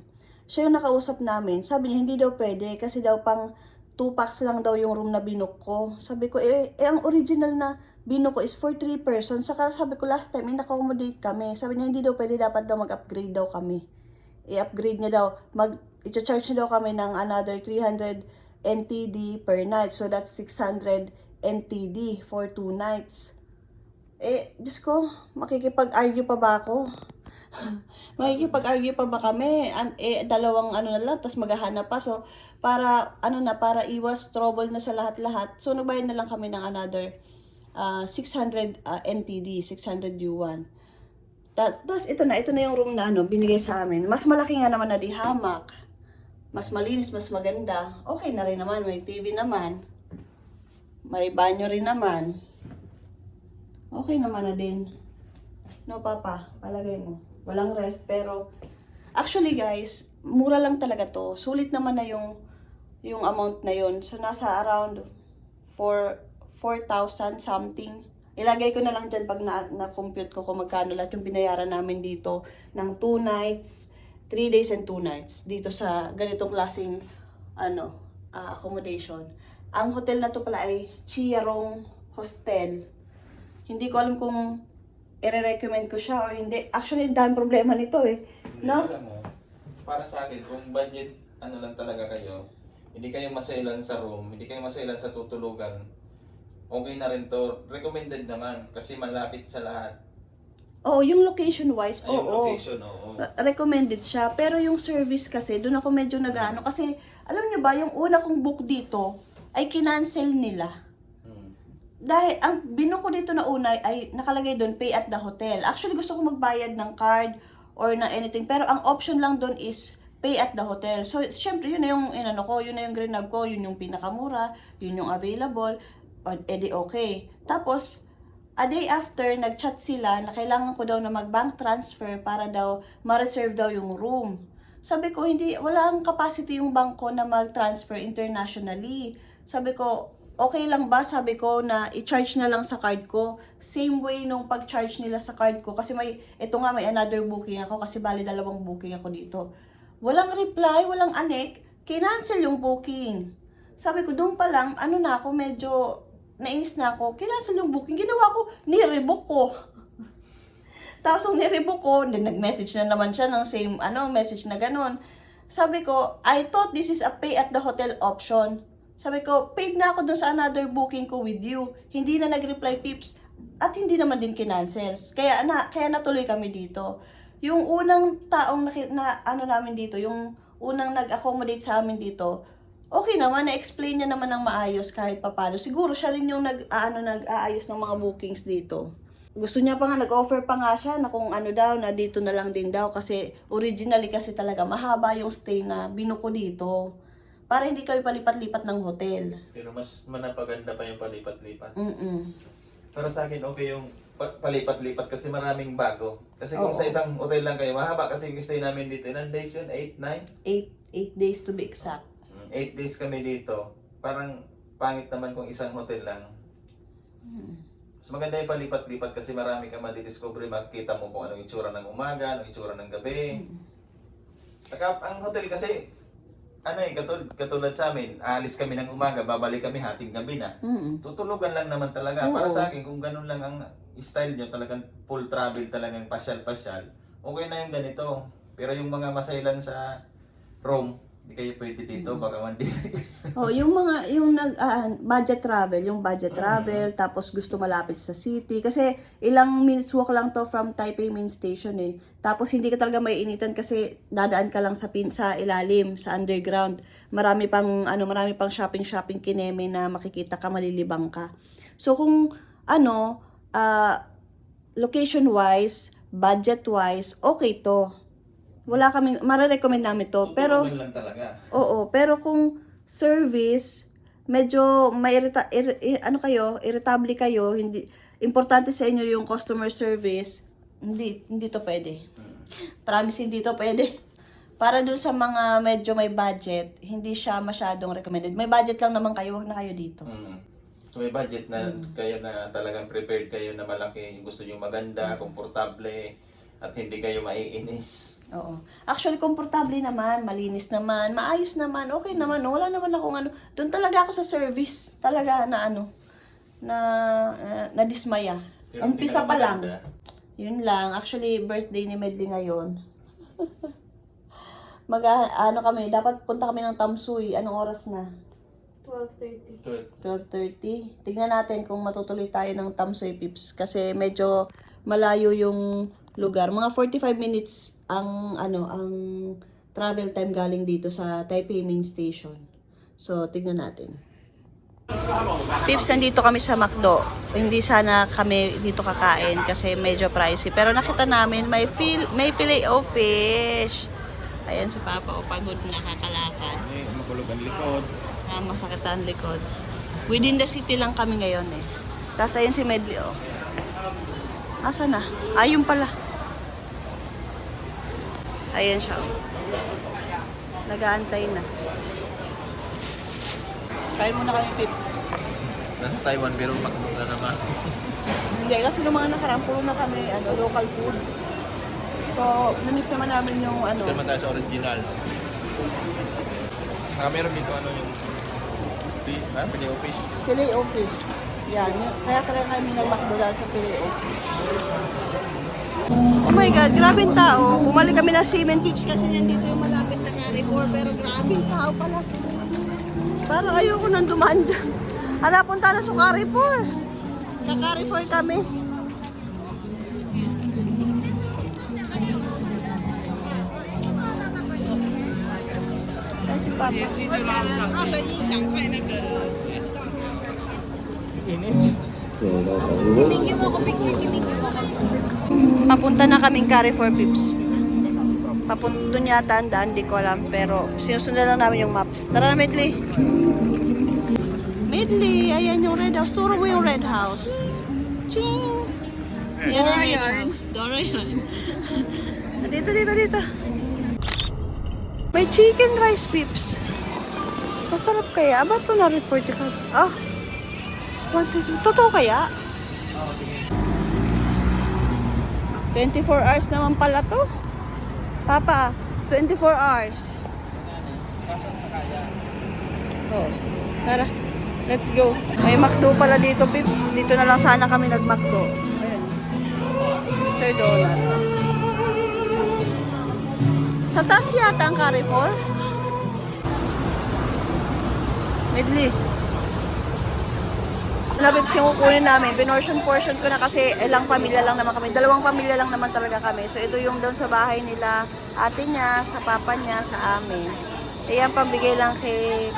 Siya yung nakausap namin. Sabi niya, hindi daw pwede kasi daw pang 2 packs lang daw yung room na binook ko. Sabi ko, ang original na binook ko is for 3 persons. Saka sabi ko, last time, naka-accommodate kami. Sabi niya, hindi daw pwede, dapat daw mag-upgrade daw kami. I-upgrade niya daw, i-charge niya daw kami ng another 300 NTD per night. So, that's 600 NTD for 2 nighs. Diyos ko, makikipag-argue pa ba ako? Makikipag-argue pa ba kami? 2 na lang, tapos maghahanap pa. So, para iwas trouble na sa lahat-lahat. So, nagbayad na lang kami ng another 600 NTD, 600 yuan. Tapos, ito na yung room na binigay sa amin. Mas malaki nga naman na di hamak. Mas malinis, mas maganda. Okay na rin naman, may TV naman. May banyo rin naman. Okay naman na din. No, Papa? Palagay mo. Walang rest, pero actually guys, mura lang talaga to. Sulit naman na yung amount na yun. So, nasa around 4,000 something. Ilagay ko na lang dyan pag na-compute ko kung magkano lahat yung binayaran namin dito ng 2 nights, 3 days and 2 nights dito sa ganitong klaseng accommodation. Ang hotel na to pala ay Chiarong Hostel. Hindi ko alam kung i-recommend ko siya or hindi. Actually, ang daming problema nito No?
Alam mo, para sa akin, kung budget lang talaga kayo, hindi kayo masailan sa room, hindi kayo masailan sa tutulugan, okay na rin to. Recommended naman kasi malapit sa lahat.
Oo, yung location-wise,
Yung
oo.
location, oo.
Recommended siya. Pero yung service kasi, doon ako medyo nag-ano. Kasi, alam niyo ba, yung una kong book dito, ay kinancel nila. Dahil, ang binook ko dito na una ay nakalagay doon, pay at the hotel. Actually, gusto ko magbayad ng card or ng anything. Pero ang option lang doon is pay at the hotel. So, syempre, yun na yung yun na yung grab ko, yun yung pinakamura, yun yung available, edi okay. Tapos, a day after, nag-chat sila na kailangan ko daw na mag-bank transfer para daw ma-reserve daw yung room. Sabi ko, walang capacity yung bangko na mag-transfer internationally. Sabi ko, okay lang ba? Sabi ko na i-charge na lang sa card ko. Same way nung pag-charge nila sa card ko. Kasi may another booking ako kasi bali 2 booking ako dito. Walang reply, walang anek. Kinancel yung booking. Sabi ko, doon pa lang, medyo nainis na ako. Kinancel yung booking. Ginawa ko, nirebook ko. Tapos nung nirebook ko, nag-message na naman siya ng same message na ganun. Sabi ko, I thought this is a pay at the hotel option. Sabi ko, paid na ako dun sa another booking ko with you. Hindi na nag-reply Pips at hindi naman din kinancel. Kaya natuloy kami dito. Yung unang taong namin dito, yung unang nag-accommodate sa amin dito, okay naman, na-explain niya naman ng maayos kahit papalo. Siguro siya rin yung nag-aayos ng mga bookings dito. Gusto niya pa nga, nag-offer pa nga siya na kung na dito na lang din daw. Kasi originally kasi talaga mahaba yung stay na binuko dito. Para hindi kami palipat-lipat ng hotel.
Pero mas manapaganda pa yung palipat-lipat.
Mm-mm.
Para sa akin, okay yung palipat-lipat kasi maraming bago. Kasi kung sa isang hotel lang kayo, mahaba kasi yung stay namin dito. Ilan days yun? 8, 9?
8 days to be exact.
8 days kami dito. Parang pangit naman kung isang hotel lang. Mas maganda yung palipat-lipat kasi marami kang madidiscover, makikita mo kung anong itsura ng umaga, anong itsura ng gabi. Saka ang hotel kasi, katulad sa amin, aalis kami ng umaga, babalik kami hating gabi na. Tutulugan lang naman talaga. Para sa akin, kung ganun lang ang style nyo, talagang full travel, talagang pasyal-pasyal, okay na yung ganito. Pero yung mga masailan sa room, Hindi kayo pwede dito, baka mandiri.
Oh, budget travel, tapos gusto malapit sa city. Kasi ilang minutes walk lang to from Taipei main station eh. Tapos hindi ka talaga maiinitan kasi dadaan ka lang sa ilalim, sa underground. Marami pang shopping kineme na makikita ka, malilibang ka. So kung location wise, budget wise, okay to. Wala kaming, mare-recommend namin to. Pero,
Tutulungan lang talaga.
oo, pero kung service, medyo irritable kayo, hindi, importante sa inyo yung customer service, hindi to pwede. Promise, hindi to pwede. Para doon sa mga medyo may budget, hindi siya masyadong recommended. May budget lang naman kayo, wag na kayo dito.
So may budget na kayo na talagang prepared kayo na malaki, gusto nyo maganda, komportable, at hindi kayo maiinis.
Oo. Actually, komportable naman, malinis naman, maayos naman, okay naman. Wala naman akong doon talaga ako sa service. Talaga na dismaya.
Pero
Umpisa pa lang.
maganda.
Yun lang. Actually, birthday ni Medley ngayon. Dapat punta kami ng Tamsuy. Anong oras na?
12:30.
12:30. Tignan natin kung matutuloy tayo ng Tamsuy Pips. Kasi medyo malayo yung lugar. Mga 45 minutes ang travel time galing dito sa Taipei main station. So, tignan natin. Pips, nandito kami sa McDo. Hindi sana kami dito kakain kasi medyo pricey. Pero nakita namin may fillet of fish. Ayan si Papa, pagod na, kakalakad.
Makulog ang likod.
Masakit ang likod. Within the city lang kami ngayon eh. Tapos ayun si Medley, oh. Asa na? Ayun pala. Ayan siya. Nag-aantay na. Kain muna kami, Pips.
Nasa Taiwan, pero makapag na naman.
Hindi, kasi nung mga nakaraan, puro na kami local foods. So, namiss naman namin yung
Ito naman tayo sa original. Meron dito yung fillet of fish.
Fillet of fish. Yan. Kaya kami nag-McDo dahil sa fillet of fish. Oh my God, grabing tao. Bumalik kami na Seaman Pips kasi nandito yung malapit na Carrefour. Pero grabing tao pala. Parang ayoko nang dumaan dyan. Punta na sa Carrefour. Na-Carrefour kami. Ay, si Papa. Papunta na kaming Carrefour, Pips. Doon yata ang daan, di ko alam. Pero sinusundan lang namin yung maps. Tara na, Medley. Medley, ayan yung red house. Turo mo yung red house. Ching! Yan ang red house. Dora yan. Dito. May chicken rice, Pips. Masarap kaya? Ba't po na red 45? 1, 2, 3. Totoo kaya? 24 hours naman pala to. Papa, 24 hours. Oh, tara. Let's go. May McDo pala dito, Pips. Dito na lang sana kami nag-McDo. Ayan. Mr. Donut. Sa taas yata ang Carrefour. Medley. Na, Pips, yung kukunin namin. Portion ko na kasi ilang pamilya lang naman kami. 2 pamilya lang naman talaga kami. So, ito yung doon sa bahay nila. Ate niya, sa papa niya, sa amin. Ayan, pambigay lang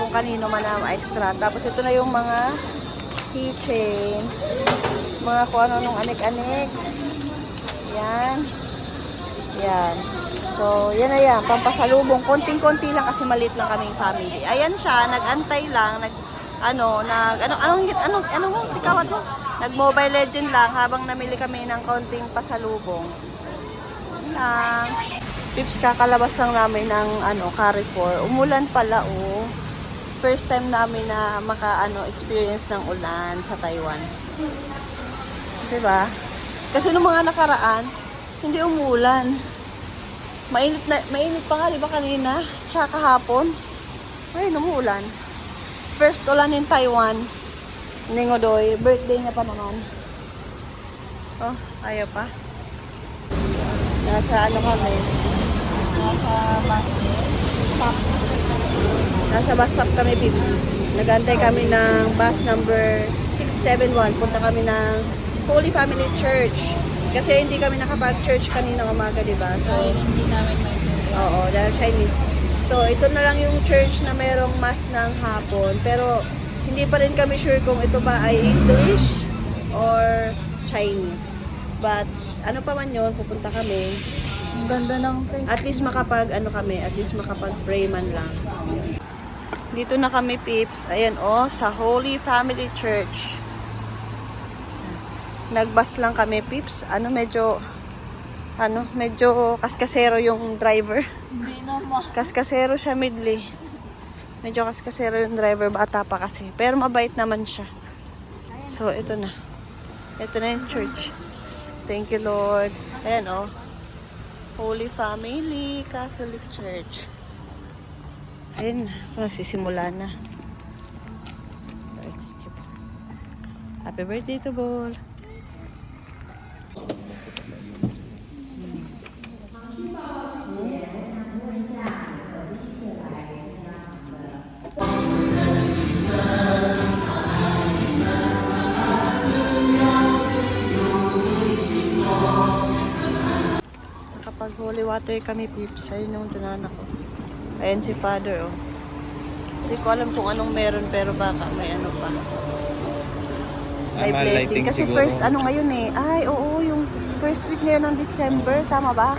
kung kanino man na extra. Tapos, ito na yung mga keychain. Mga kung ano nung anik-anik. Yan. Yan. So, yan na yan. Pampasalubong. Konting-konti lang kasi maliit lang kaming family. Ayan siya. Nag-antay lang. Tikawat mo? Nag-Mobile Legend lang habang namili kami ng konting pasalubong. Lang. Pips, kakalabas lang namin ng Carrefour. Umulan pala, oh. First time namin na experience ng ulan sa Taiwan. Diba? Kasi nung mga nakaraan, hindi umulan. Mainit pa nga, diba kanina? Tsaka kahapon. Ay, umuulan. First ulan in Taiwan. Ningodoy, birthday niya pa naman. Oh, ayaw pa. Nasa kami? Nasa basket. stop. Nasa bus stop kami, Pips. Nagantay kami ng bus number 671. Punta kami ng Holy Family Church. Kasi hindi kami nakapag-church kanina umaga, di ba? So,
Hindi namin maintindihan.
oo, dahil Chinese. So, ito na lang yung church na merong mass ng hapon. Pero, hindi pa rin kami sure kung ito ba ay English or Chinese. But, ano pa man yun, pupunta kami.
Ang ganda ng place.
At least makapag-pray man lang. Dito na kami, Pips. Ayan, sa Holy Family Church. Nagbus lang kami, Pips. Medyo kaskasero yung driver.
Hindi naman.
Kaskasero siya, Midley. Medyo kaskasero yung driver, bata pa kasi. Pero mabait naman siya. So, ito na. Ito na yung church. Thank you, Lord. Ayan, Holy Family Catholic Church. Ayan, nagsisimula na. Happy birthday to Bol. Kapag holy water kami, Pips, ayun yung tunanan ko. Ayan si Father, Hindi ko alam kung anong meron, pero baka may ano pa. May blessing. Kasi first, ngayon Ay, oo, yung first week ngayon ng December, tama ba?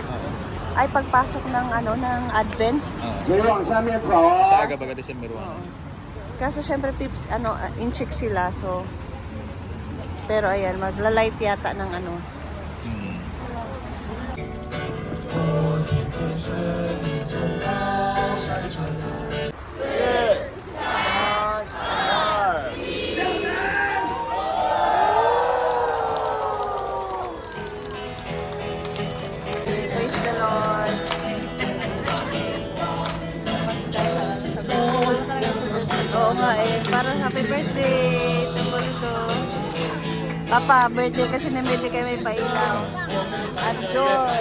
Ay, pagpasok ng ng Advent.
直往下面走。
Sa aga baga December 1.
Kaso syempre, Pips, in-check sila, so... Pero ayan, magla-light yata ng Praise the Lord. Oo nga parang happy birthday. Tumbol ito. Papa, birthday kasi namili kayo may pailaw. At joy.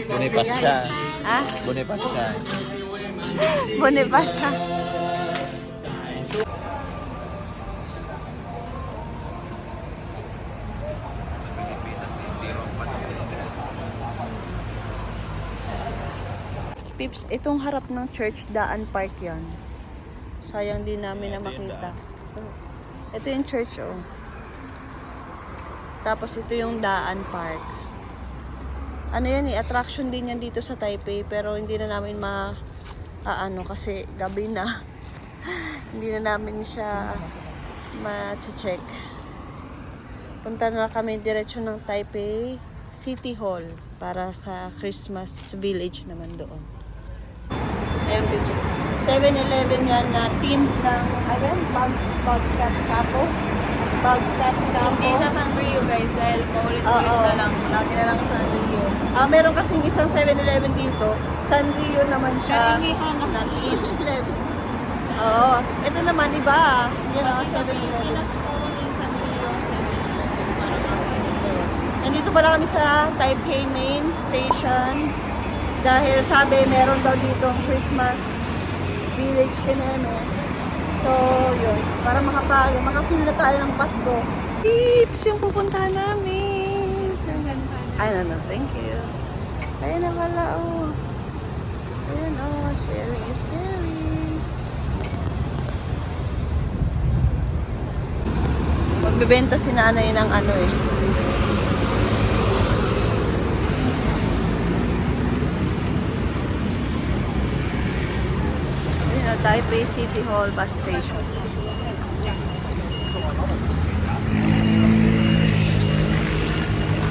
Bonifacia.
Ha?
Bonifacia.
Bonifacia. Pips, itong harap ng church, Daan Park yan. Sayang din namin na makita. Ito yung church, Tapos ito yung Daan Park. Attraction din yan dito sa Taipei, pero hindi na namin kasi gabi na. Hindi na namin siya ma-check. Punta na kami diretso ng Taipei City Hall para sa Christmas Village naman doon. Ayan, Pips. 7-Eleven yan na team ng, Bagkat Capo. Bagkat Capo.
Hindi siya Sanrio, guys, dahil paulit-ulit na lang. Lagi na lang Sanrio.
Meron kasing isang 7-Eleven dito. Sanrio naman siya. Na team. Oo. Ito naman, iba. Yan ang 7-Eleven.
Pilipinas po yung Sanrio, 7-Eleven para makakita.
Nandito pala kami sa Taipei Main Station. Dahil sabi, meron daw dito Christmas Village Kineme. So, yun. Para makafeel na tayo ng Pasko. Pips, yung pupuntahan namin. Ay, no. Thank you. Ayan na pala, Ayan, sharing is caring. Magbebenta si nanay ng Taipei City Hall bus station.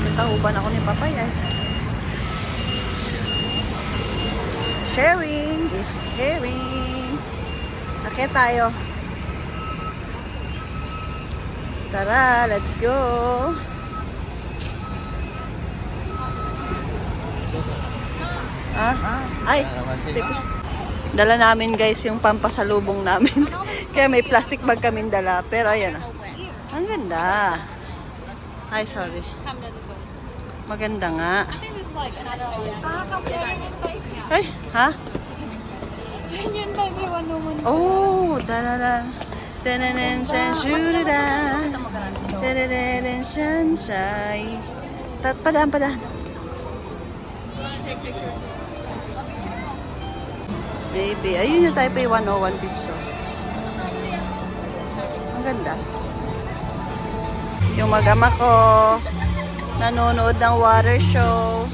Natahuban ako ni Papay Sharing is caring. Akit tayo. Tara, let's go. Ay, dala namin guys yung pampasalubong namin. Kaya may plastic bag kaming dala. Pero ayan Ang ganda. Ay, sorry. Maganda nga.
Kasi ayun yung type niya.
Ay, ha?
Ayun yung type ni Wonder Woman.
Oh, da-da-da. Da-da-da, shan-shu-da-da. Da-da-da, shan-shai. Padaan. Baby, ayun yung Taipei 101 Pips. Ang ganda. Yung mag-ama ko, nanonood ng water show.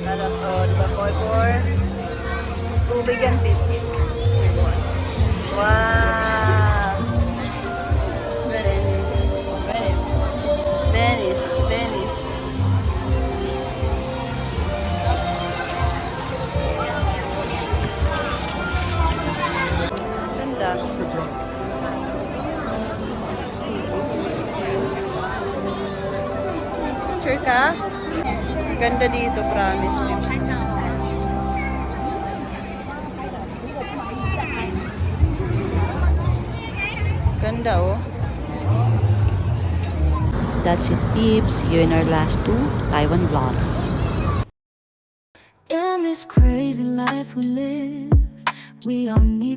Tapos, diba, for tubig yan, Pips. Wow! Venice. Ganda. Sure ka? Ganda dito, promise, Pips. Ganda, oh.
That's it, peeps. See you in our last 2 Taiwan vlogs.
In this crazy life we live, we all need